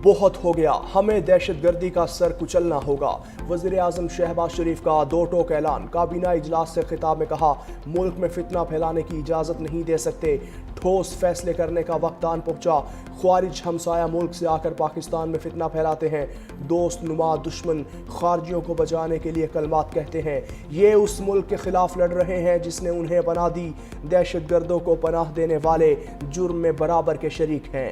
بہت ہو گیا، ہمیں دہشت گردی کا سر کچلنا ہوگا۔ وزیر اعظم شہباز شریف کا دو ٹوک اعلان۔ کابینہ اجلاس سے خطاب میں کہا، ملک میں فتنہ پھیلانے کی اجازت نہیں دے سکتے، ٹھوس فیصلے کرنے کا وقت آن پہنچا۔ خوارج ہمسایہ ملک سے آ کر پاکستان میں فتنہ پھیلاتے ہیں، دوست نما دشمن خارجیوں کو بچانے کے لیے کلمات کہتے ہیں۔ یہ اس ملک کے خلاف لڑ رہے ہیں جس نے انہیں پناہ دی، دہشت گردوں کو پناہ دینے والے جرم میں برابر کے شریک ہیں۔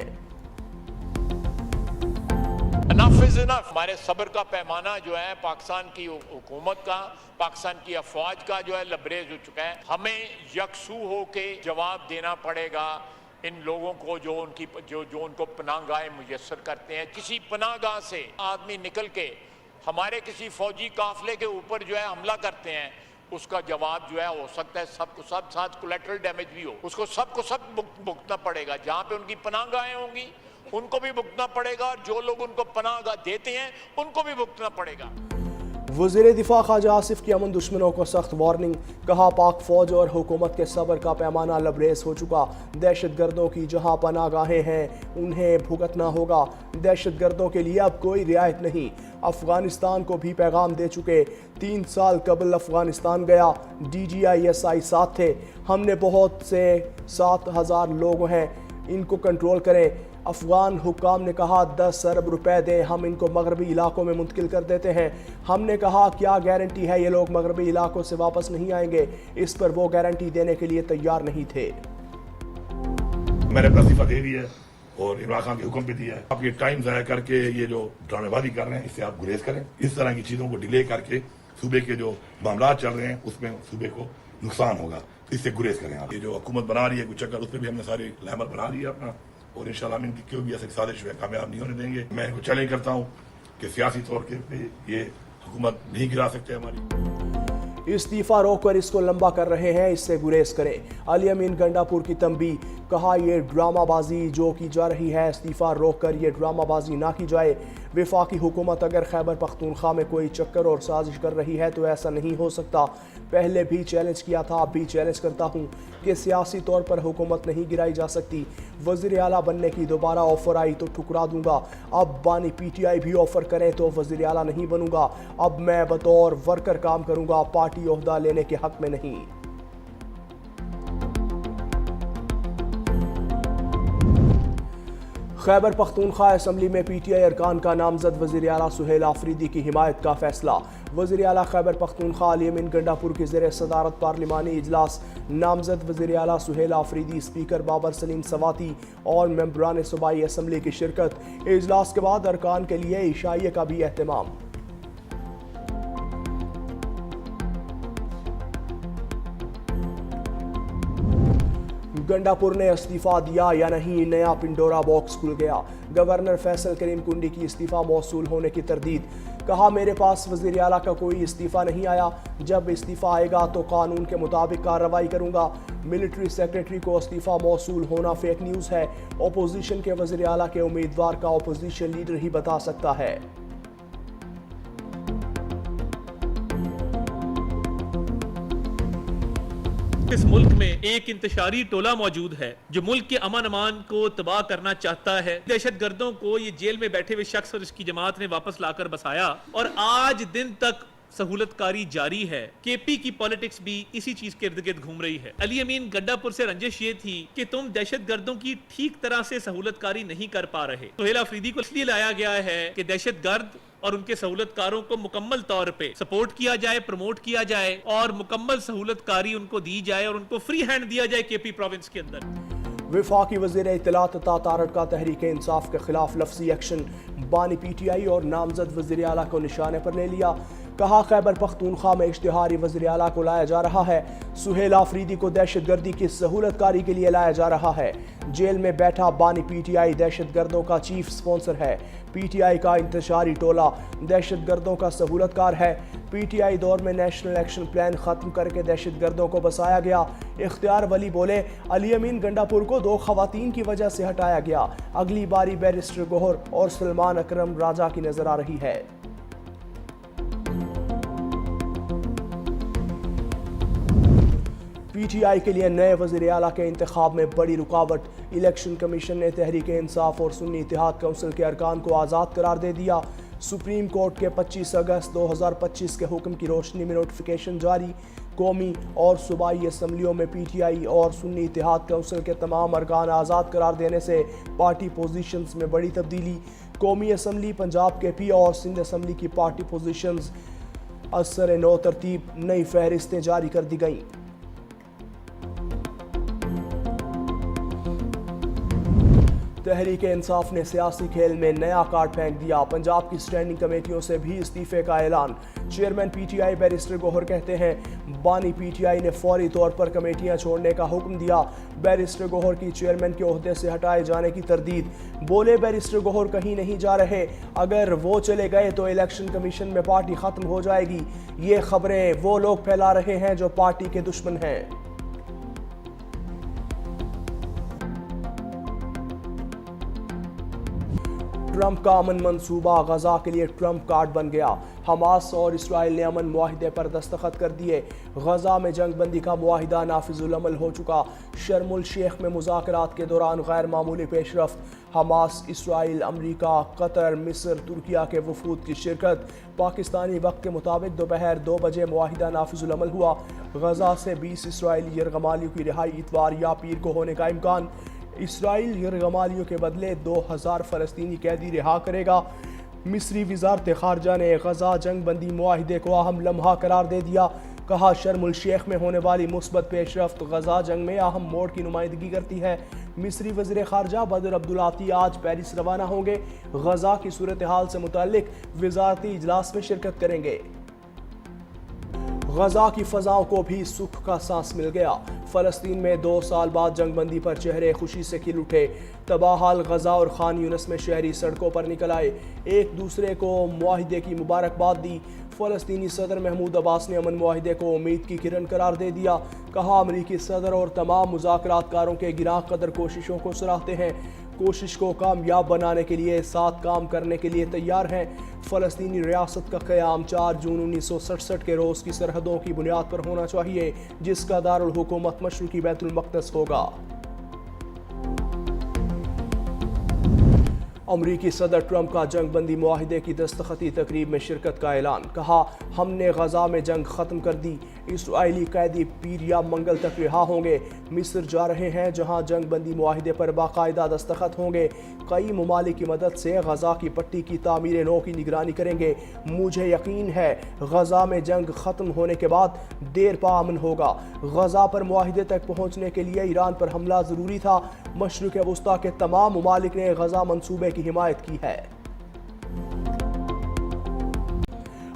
انف از انف۔ ہمارے صبر کا پیمانہ جو ہے پاکستان کی حکومت کا، پاکستان کی افواج کا جو ہے لبریز ہو چکا ہے۔ ہمیں یکسو ہو کے جواب دینا پڑے گا ان لوگوں کو جو ان کو پناہ گاہیں میسر کرتے ہیں۔ کسی پناہ گاہ سے آدمی نکل کے ہمارے کسی فوجی قافلے کے اوپر جو ہے حملہ کرتے ہیں، اس کا جواب جو ہے ہو سکتا ہے سب کو سب ساتھ کولیٹرل ڈیمیج بھی ہو، اس کو سب بھگتنا پڑے گا۔ جہاں پہ ان کی پناہ گاہیں ہوں گی ان کو بھی بھگتنا پڑے گا، اور جو لوگ ان کو پناہ گاہ دیتے ہیں ان کو بھی بھگتنا پڑے گا۔ وزیر دفاع خواجہ آصف کی امن دشمنوں کو سخت وارننگ۔ کہا، پاک فوج اور حکومت کے صبر کا پیمانہ لبریز ہو چکا، دہشت گردوں کی جہاں پناہ گاہیں ہیں انہیں بھگتنا ہوگا، دہشت گردوں کے لیے اب کوئی رعایت نہیں۔ افغانستان کو بھی پیغام دے چکے، 3 سال قبل افغانستان گیا، DGISI ساتھ تھے، ہم نے بہت سے 7000 لوگ ہیں، ان کو کنٹرول کریں۔ افغان حکام نے کہا 10 ارب روپے دیں، ہم ان کو مغربی علاقوں میں منتقل کر دیتے ہیں۔ ہم نے کہا کیا گارنٹی ہے یہ لوگ مغربی علاقوں سے واپس نہیں آئیں گے؟ اس پر وہ گارنٹی دینے کے لیے تیار نہیں تھے۔ میں نے اپنا استعفیٰ دے دیا ہے اور عمران خان کے حکم پہ دیا ہے۔ آپ یہ ٹائم ضائع کر کے یہ جو ڈرامے بازی کر رہے ہیں اس سے آپ گریز کریں۔ اس طرح کی چیزوں کو ڈیلے کر کے صوبے کے جو معاملات چل رہے ہیں اس میں صوبے کو نقصان ہوگا، اس سے گریز کریں آپ۔ یہ جو حکومت بنا رہی ہے کچھ چکر، اس پہ بھی ہم نے ساری لہمت بنا لی ہے اپنا، اور انشاءاللہ ہم ان کی کوئی بھی ایسی سازش کامیاب نہیں ہونے دیں گے۔ میں ان کو چیلنج کرتا ہوں کہ سیاسی طور پہ یہ حکومت نہیں گرا سکتے ہماری۔ استعفیٰ روک کر اس کو لمبا کر رہے ہیں، اس سے گریز کریں۔ علی امین گنڈا پور کی تنبیہ۔ کہا، یہ ڈرامہ بازی جو کی جا رہی ہے استعفیٰ روک کر یہ ڈرامہ بازی نہ کی جائے۔ وفاقی حکومت اگر خیبر پختونخوا میں کوئی چکر اور سازش کر رہی ہے تو ایسا نہیں ہو سکتا۔ پہلے بھی چیلنج کیا تھا، اب بھی چیلنج کرتا ہوں کہ سیاسی طور پر حکومت نہیں گرائی جا سکتی۔ وزیر اعلیٰ بننے کی دوبارہ آفر آئی تو ٹھکرا دوں گا، اب بانی PTI بھی آفر کریں تو وزیر اعلیٰ نہیں بنوں گا۔ اب میں بطور ورکر کام کروں گا، پارٹی عہدہ لینے کے حق میں نہیں۔ خیبر پختونخوا اسمبلی میں PTI ارکان کا نامزد وزیر اعلیٰ سہیل آفریدی کی حمایت کا فیصلہ۔ وزیر اعلیٰ خیبر پختونخوا علی امین گنڈا پور کی زیر صدارت پارلیمانی اجلاس، نامزد وزیر اعلیٰ سہیل آفریدی، اسپیکر بابر سلیم سواتی اور ممبران صوبائی اسمبلی کی شرکت۔ اجلاس کے بعد ارکان کے لیے عشائیے کا بھی اہتمام۔ گنڈا پور نے استعفیٰ دیا یا نہیں، نیا پنڈورا باکس کھل گیا۔ گورنر فیصل کریم کنڈی کی استعفیٰ موصول ہونے کی تردید۔ کہا، میرے پاس وزیر اعلیٰ کا کوئی استعفیٰ نہیں آیا، جب استعفیٰ آئے گا تو قانون کے مطابق کارروائی کروں گا۔ ملٹری سیکریٹری کو استعفیٰ موصول ہونا فیک نیوز ہے، اپوزیشن کے وزیر اعلیٰ کے امیدوار کا اپوزیشن لیڈر ہی بتا سکتا ہے۔ اس ملک میں ایک انتشاری ٹولہ موجود ہے جو ملک کے امن امان کو تباہ کرنا چاہتا ہے۔ دہشت گردوں کو یہ جیل میں بیٹھے ہوئے شخص اور اس کی جماعت نے واپس لا کر بسایا، اور آج دن تک سہولت کاری جاری ہے۔ KP کی پالیٹکس بھی اسی چیز کے ارد گرد گھوم رہی ہے۔ علی امین گنڈا پور سے رنجش یہ تھی کہ تم دہشت گردوں کی ٹھیک طرح سے سہولت کاری نہیں کر پا رہے۔ سہیل آفریدی کو اس لیے لایا گیا ہے کہ دہشت گرد اور ان کے سہولت کاروں کو مکمل طور پہ سپورٹ کیا جائے، پروموٹ کیا جائے، اور مکمل سہولت کاری ان کو دی جائے، اور ان کو فری ہینڈ دیا جائے KP پروونس کے اندر۔ وفاقی وزیر اطلاعات عطا تارڑ کا تحریک انصاف کے خلاف لفظی ایکشن، بانی PTI اور نامزد وزیر اعلیٰ کو نشانے پر لے لیا۔ کہا، خیبر پختونخوا میں اشتہاری وزیر اعلیٰ کو لایا جا رہا ہے، سہیل آفریدی کو دہشت گردی کی سہولت کاری کے لیے لایا جا رہا ہے۔ جیل میں بیٹھا بانی PTI دہشت گردوں کا چیف سپانسر ہے، PTI کا انتشاری ٹولہ دہشت گردوں کا سہولت کار ہے۔ PTI دور میں نیشنل ایکشن پلان ختم کر کے دہشت گردوں کو بسایا گیا۔ اختیار ولی بولے، علی امین گنڈا پور کو 2 خواتین کی وجہ سے ہٹایا گیا، اگلی باری بیرسٹر گوہر اور سلمان اکرم راجہ کی نظر آ رہی ہے۔ پی ٹی آئی کے لیے نئے وزیر اعلیٰ کے انتخاب میں بڑی رکاوٹ، الیکشن کمیشن نے تحریک انصاف اور سنی اتحاد کونسل کے ارکان کو آزاد قرار دے دیا۔ سپریم کورٹ کے 25 اگست 2025 کے حکم کی روشنی میں نوٹیفیکیشن جاری۔ قومی اور صوبائی اسمبلیوں میں پی ٹی آئی اور سنی اتحاد کونسل کے تمام ارکان آزاد قرار دینے سے پارٹی پوزیشنز میں بڑی تبدیلی۔ قومی اسمبلی، پنجاب کے پی اور سندھ اسمبلی کی پارٹی پوزیشنز اثر نو ترتیب نئی فہرستیں جاری کر دی گئیں۔ تحریک انصاف نے سیاسی کھیل میں نیا کارڈ پھینک دیا، پنجاب کی اسٹینڈنگ کمیٹیوں سے بھی استعفے کا اعلان۔ Chairman P T I barrister Gohar کہتے ہیں بانی پی ٹی آئی نے فوری طور پر کمیٹیاں چھوڑنے کا حکم دیا۔ بیرسٹر گوہر کی چیئرمین کے عہدے سے ہٹائے جانے کی تردید، بولے بیرسٹر گوہر کہیں نہیں جا رہے، اگر وہ چلے گئے تو الیکشن کمیشن میں پارٹی ختم ہو جائے گی۔ یہ خبریں وہ لوگ پھیلا رہے ہیں جو پارٹی کے دشمن ہیں۔ ٹرمپ کا امن منصوبہ غزہ کے لیے ٹرمپ کارڈ بن گیا۔ حماس اور اسرائیل نے امن معاہدے پر دستخط کر دیے۔ غزہ میں جنگ بندی کا معاہدہ نافذ العمل ہو چکا۔ شرم الشیخ میں مذاکرات کے دوران غیر معمولی پیش رفت۔ حماس، اسرائیل، امریکہ، قطر، مصر، ترکیہ کے وفود کی شرکت۔ پاکستانی وقت کے مطابق دوپہر 2 بجے معاہدہ نافذ العمل ہوا۔ غزہ سے 20 اسرائیلی یرغمالیوں کی رہائی اتوار یا پیر کو ہونے کا امکان۔ اسرائیل یرغمالیوں کے بدلے 2000 فلسطینی قیدی رہا کرے گا۔ مصری وزارت خارجہ نے غزہ جنگ بندی معاہدے کو اہم لمحہ قرار دے دیا۔ کہا شرم الشیخ میں ہونے والی مثبت پیش رفت غزہ جنگ میں اہم موڑ کی نمائندگی کرتی ہے۔ مصری وزیر خارجہ بدر عبدالعاطی آج پیرس روانہ ہوں گے۔ غزہ کی صورتحال سے متعلق وزارتی اجلاس میں شرکت کریں گے۔ غزہ کی فضاؤں کو بھی سکھ کا سانس مل گیا۔ فلسطین میں 2 سال بعد جنگ بندی پر چہرے خوشی سے کھل اٹھے۔ تباہ حال غزہ اور خان یونس میں شہری سڑکوں پر نکل آئے، ایک دوسرے کو معاہدے کی مبارکباد دی۔ فلسطینی صدر محمود عباس نے امن معاہدے کو امید کی کرن قرار دے دیا۔ کہا امریکی صدر اور تمام مذاکرات کاروں کے گراں قدر کوششوں کو سراہتے ہیں، کوشش کو کامیاب بنانے کے لیے ساتھ کام کرنے کے لیے تیار ہیں۔ فلسطینی ریاست کا قیام 4 جون 1967 کے روز کی سرحدوں کی بنیاد پر ہونا چاہیے، جس کا دارالحکومت مشرقی بیت المقدس ہوگا۔ امریکی صدر ٹرمپ کا جنگ بندی معاہدے کی دستخطی تقریب میں شرکت کا اعلان۔ کہا ہم نے غزہ میں جنگ ختم کر دی، اسرائیلی قیدی پیر یا منگل تک رہا ہوں گے۔ مصر جا رہے ہیں جہاں جنگ بندی معاہدے پر باقاعدہ دستخط ہوں گے۔ کئی ممالک کی مدد سے غزہ کی پٹی کی تعمیر نو کی نگرانی کریں گے۔ مجھے یقین ہے غزہ میں جنگ ختم ہونے کے بعد دیر پا امن ہوگا۔ غزہ پر معاہدے تک پہنچنے کے لیے ایران پر حملہ ضروری تھا۔ مشرق وسطیٰ کے تمام ممالک نے غزہ منصوبے کی حمایت کی ہے۔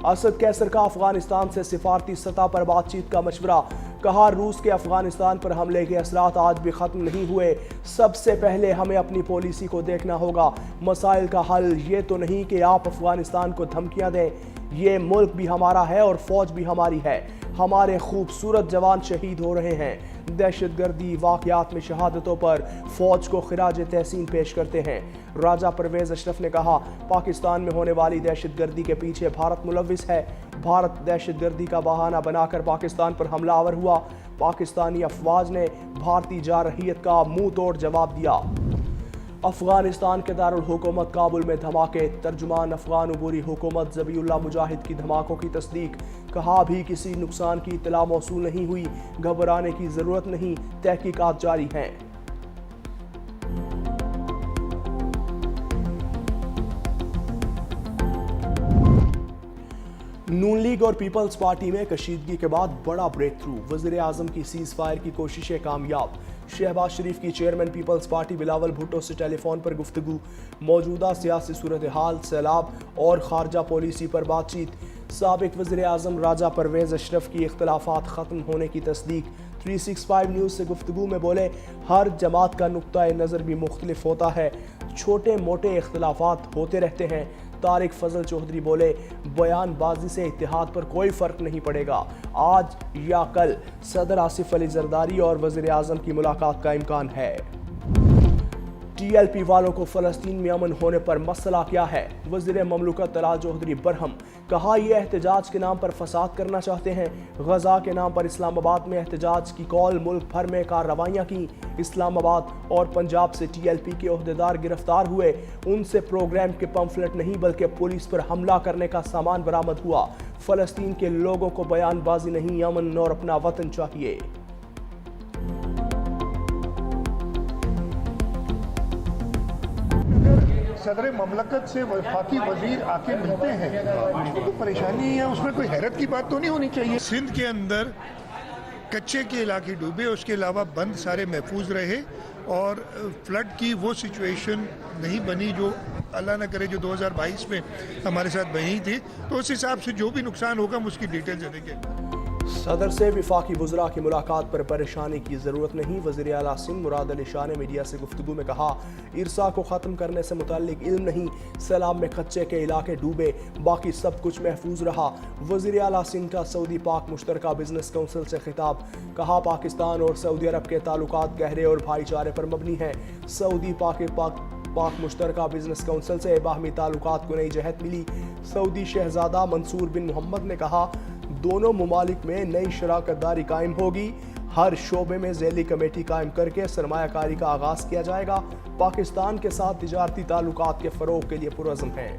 اسد کیسر کا افغانستان سے سفارتی سطح پر بات چیت کا مشورہ۔ کہا روس کے افغانستان پر حملے کے اثرات آج بھی ختم نہیں ہوئے، سب سے پہلے ہمیں اپنی پالیسی کو دیکھنا ہوگا۔ مسائل کا حل یہ تو نہیں کہ آپ افغانستان کو دھمکیاں دیں، یہ ملک بھی ہمارا ہے اور فوج بھی ہماری ہے۔ ہمارے خوبصورت جوان شہید ہو رہے ہیں۔ دہشت گردی واقعات میں شہادتوں پر فوج کو خراج تحسین پیش کرتے ہیں۔ راجہ پرویز اشرف نے کہا پاکستان میں ہونے والی دہشت گردی کے پیچھے بھارت ملوث ہے۔ بھارت دہشت گردی کا بہانہ بنا کر پاکستان پر حملہ آور ہوا۔ پاکستانی افواج نے بھارتی جارحیت کا منہ توڑ جواب دیا۔ افغانستان کے دارالحکومت کابل میں دھماکے، ترجمان افغان عبوری حکومت ذبیح اللہ مجاہد کی دھماکوں کی تصدیق۔ کہا ابھی کسی نقصان کی اطلاع موصول نہیں ہوئی، گھبرانے کی ضرورت نہیں، تحقیقات جاری ہیں۔ نون لیگ اور پیپلز پارٹی میں کشیدگی کے بعد بڑا بریک تھرو، وزیر اعظم کی سیز فائر کی کوششیں کامیاب۔ شہباز شریف کی chairman Peoples Party Bilawal Bhutto سے ٹیلی فون پر گفتگو، موجودہ سیاسی صورتحال، سیلاب اور خارجہ پالیسی پر بات چیت۔ سابق وزیر اعظم راجہ پرویز اشرف کی اختلافات ختم ہونے کی تصدیق۔ 365 نیوز سے گفتگو میں بولے ہر جماعت کا نقطۂ نظر بھی مختلف ہوتا ہے، چھوٹے موٹے اختلافات ہوتے رہتے ہیں۔ طارق فضل چودھری بولے بیان بازی سے اتحاد پر کوئی فرق نہیں پڑے گا، آج یا کل صدر آصف علی زرداری اور وزیر اعظم کی ملاقات کا امکان ہے۔ ٹی ایل پی والوں کو فلسطین میں امن ہونے پر مسئلہ کیا ہے؟ وزیر مملکت طلال چودھری برہم کہا یہ احتجاج کے نام پر فساد کرنا چاہتے ہیں۔ غزہ کے نام پر اسلام آباد میں احتجاج کی کال، ملک بھر میں کارروائیاں کی۔ اسلام آباد اور پنجاب سے ٹی ایل پی کے عہدیدار گرفتار ہوئے، ان سے پروگرام کے پمفلٹ نہیں بلکہ پولیس پر حملہ کرنے کا سامان برآمد ہوا۔ فلسطین کے لوگوں کو بیان بازی نہیں، امن اور اپنا وطن چاہیے۔ صدر مملکت سے وفاقی وزیر آ کے ملتے ہیں، اس کو پریشانی ہے، اس میں کوئی حیرت کی بات تو نہیں ہونی چاہیے۔ سندھ کے اندر کچے کے علاقے ڈوبے، اس کے علاوہ بند سارے محفوظ رہے اور فلڈ کی وہ سچویشن نہیں بنی جو اللہ نہ کرے جو 2022 میں ہمارے ساتھ بنی تھی۔ تو اس حساب سے جو بھی نقصان ہوگا ہم اس کی ڈیٹیل دیں گے۔ صدر سے وفاقی وزراء کی ملاقات پر پریشانی کی ضرورت نہیں، وزیر اعلیٰ سندھ مراد علی شاہ نے میڈیا سے گفتگو میں کہا ارسا کو ختم کرنے سے متعلق علم نہیں، سیلاب میں کچے کے علاقے ڈوبے، باقی سب کچھ محفوظ رہا۔ وزیر اعلیٰ سندھ کا سعودی پاک مشترکہ بزنس کونسل سے خطاب، کہا پاکستان اور سعودی عرب کے تعلقات گہرے اور بھائی چارے پر مبنی ہیں۔ سعودی پاک مشترکہ بزنس کونسل سے باہمی تعلقات کو نئی جہت ملی۔ سعودی شہزادہ منصور بن محمد نے کہا دونوں ممالک میں نئی شراکت داری قائم ہوگی، ہر شعبے میں ذیلی کمیٹی قائم کر کے سرمایہ کاری کا آغاز کیا جائے گا۔ پاکستان کے ساتھ تجارتی تعلقات کے فروغ کے لیے پرعزم ہیں۔